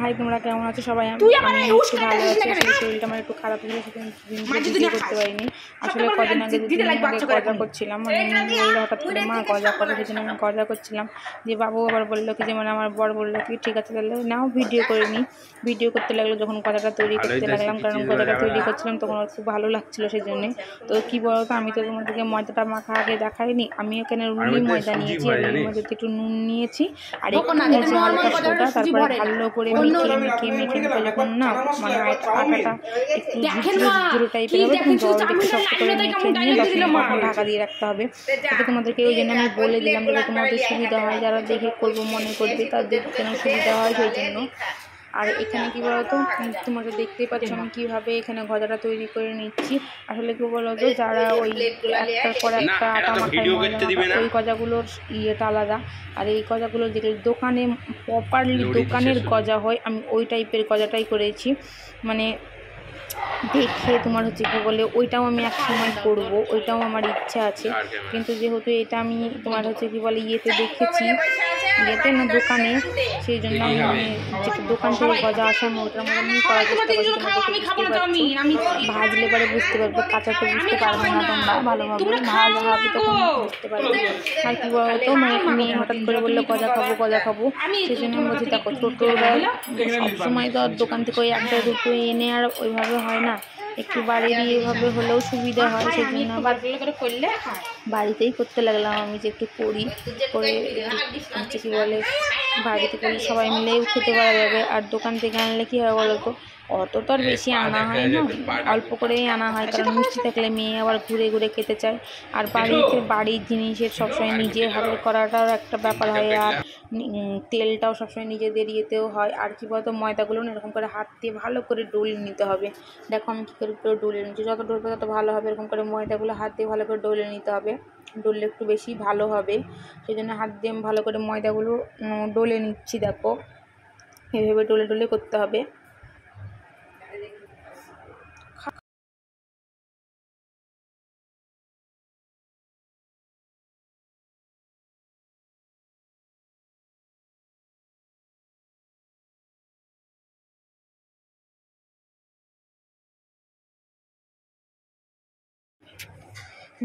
High, তোমরা কেমন আছো সবাই? আমি একটু ভালো আছি। আসলে শরীরটা আমার একটু খারাপ হয়ে গেছে, ভিডিও করতে পারিনি। আসলে কদিন আগে 2 দিন আগে গজা করছিলাম, মানে বললো হঠাৎ করে মা গজা করো, সেই জন্য আমি গজা করছিলাম। যে বাবু আবার বললো কি যে মানে আমার বর বললো কি ঠিক আছে তাহলে নাও ভিডিও করে নিই। ভিডিও করতে লাগলো যখন গজাটা তৈরি করতে লাগলাম, কারণ গজাটা তৈরি করছিলাম তখন খুব ভালো লাগছিলো সেই জন্যে। তো কী বলতো, আমি তো তোমাদেরকে ময়দাটা মাখা আগে দেখাইনি। আমি এখানে রুলি ময়দা নিয়েছি, আর রুলি ময়দাতে একটু নুন নিয়েছি আর একটু হালকা সোডা, তারপরে ভালো করে মেখে যখন না মানে আটাটা একটু ঝুরো টাইপের হবে তখন জল একটু শক্ত করে মেখে নিয়ে 10 মিনিট ঢাকা দিয়ে রাখতে হবে। এটা তোমাদেরকে ওই জন্য আমি বলে দিলাম যাতে তোমাদের সুবিধা হয়, যারা দেখে করবো মনে করবে তাদের যেন সুবিধা হয় সেই জন্য। আর এখানে কী বলতো, তোমরা দেখতেই পাচ্ছ আমি কীভাবে এখানে গজাটা তৈরি করে নিচ্ছি। আসলে কী বলতো, যারা ওই একটার পর একটা আটা মাখায় ওই গজাগুলোর ইয়েটা আলাদা, আর এই গজাগুলো যেগুলো দোকানে প্রপারলি দোকানের গজা হয় আমি ওই টাইপের গজাটাই করেছি। মানে দেখে তোমার হচ্ছে কী বলে, ওইটাও আমি এক সময় করবো, ওইটাও আমার ইচ্ছা আছে। কিন্তু যেহেতু এটা আমি তোমার হচ্ছে কী বলে ইয়েতে দেখেছি, ইয়েতে না দোকানে, সেই জন্য আমি মানে যেটা দোকান থেকে গজা আসে আমি ওটার মধ্যে আমি করার চেষ্টা করছি। ভাজলে পরে বুঝতে পারবে, কাঁচাতে বুঝতে পারবে না তোমরা, ভালোভাবে ভাজা হবে তখন বুঝতে পারবে। আর কী বলতো, মানে মেয়ে হঠাৎ করে বললো গজা খাবো, সেই জন্য আমি বলছি দেখো ছোটোরা সবসময় তো আর দোকান থেকে ওই একটা দুটো এনে আর ওইভাবে হয় না, একটু বাড়ি দিয়ে এভাবে হলেও সুবিধা হয়। সেই জন্য আবার বাড়িতেই করতে লাগলাম আমি, যে একটু করে হচ্ছে কী বলে বাড়িতে করলে সবাই মিলেই খেতে পারা যাবে। আর দোকান থেকে আনলে কী হয় বলো তো, অত তো আর বেশি আনা হয় না, অল্প করেই আনা হয়, কারণ মিষ্টি থাকলে মেয়ে আবার ঘুরে ঘুরে খেতে চায়। আর বাড়ির জিনিসের সবসময় নিজের হাতের করাটাও একটা ব্যাপার হয়, আর তেলটাও সবসময় নিজেদের ইয়েতেও হয়। আর কী বলতো, ময়দাগুলো না এরকম করে হাত দিয়ে ভালো করে ডলে নিতে হবে। দেখো আমি কী করে ডলে নিচ্ছি, যত ডলবে তত ভালো হবে। এরকম করে ময়দাগুলো হাত দিয়ে ভালো করে ডলে নিতে হবে, ডললে একটু বেশি ভালো হবে। সেই জন্য হাত দিয়ে ভালো করে ময়দাগুলো ডলে নিচ্ছি। দেখো এভাবে ডলে করতে হবে।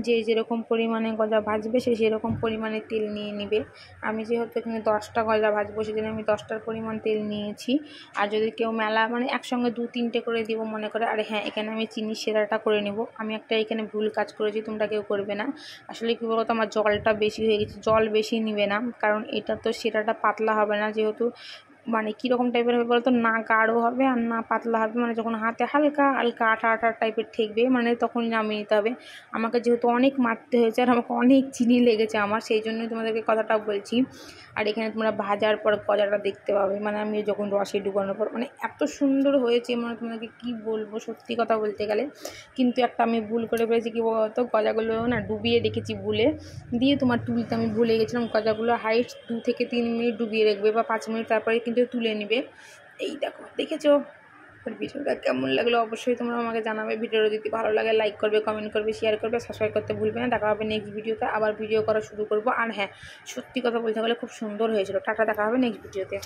যে যেরকম পরিমাণে গজা ভাজবে সে সেরকম পরিমাণে তেল নিয়ে নেবে। আমি যেহেতু এখানে 10টা গজা ভাজবো সেই জন্য আমি 10টার পরিমাণ তেল নিয়েছি। আর যদি কেউ মেলা মানে একসঙ্গে 2-3টে করে দিব মনে করে, আর হ্যাঁ এখানে আমি চিনি সেরাটা করে নেব। আমি একটা এখানে ভুল কাজ করেছি, তোমরা কেউ করবে না। আসলে কী বলতো, আমার জলটা বেশি হয়ে গেছে, জল বেশি নিবে না, কারণ এটা তো সেরাটা পাতলা হবে না, যেহেতু মানে কীরকম টাইপের হবে বলতো, না গাঢ় হবে আর না পাতলা হবে, মানে যখন হাতে হালকা হালকা আটা টাইপের ঠেকবে মানে তখনই নামিয়ে নিতে হবে। আমাকে যেহেতু অনেক মারতে হয়েছে আর আমাকে অনেক চিনি লেগেছে আমার, সেই জন্যই তোমাদেরকে কথাটা বলছি। আর এখানে তোমরা ভাজার পর গজাটা দেখতে পাবে, মানে আমি যখন রসে ডুবানোর পর মানে এত সুন্দর হয়েছে, মানে তোমাদেরকে কী বলবো সত্যি কথা বলতে গেলে। কিন্তু একটা আমি ভুল করে ফেলেছি, কী বলতো, গজাগুলো না ডুবিয়ে রেখেছি ভুলে, দিয়ে তোমার তুলতে আমি ভুলে গেছিলাম। গজাগুলো হাইস্ট 2 থেকে 3 মিনিট ডুবিয়ে রাখবে বা 5 মিনিট, তারপরে কিন্তু তুলে নেবে। এই দেখো দেখেছো। আর ভিডিওটা কেমন লাগলো অবশ্যই তোমরা আমাকে জানাবে। ভিডিওটা যদি ভালো লাগে লাইক করবে, কমেন্ট করবে, শেয়ার করবে, সাবস্ক্রাইব করতে ভুলবে না। দেখা হবে নেক্সট ভিডিওতে, আবার ভিডিও করা শুরু করবো। আর হ্যাঁ, সত্যি কথা বলতে গেলে খুব সুন্দর হয়েছিল। টাটা, দেখা হবে নেক্সট ভিডিওতে।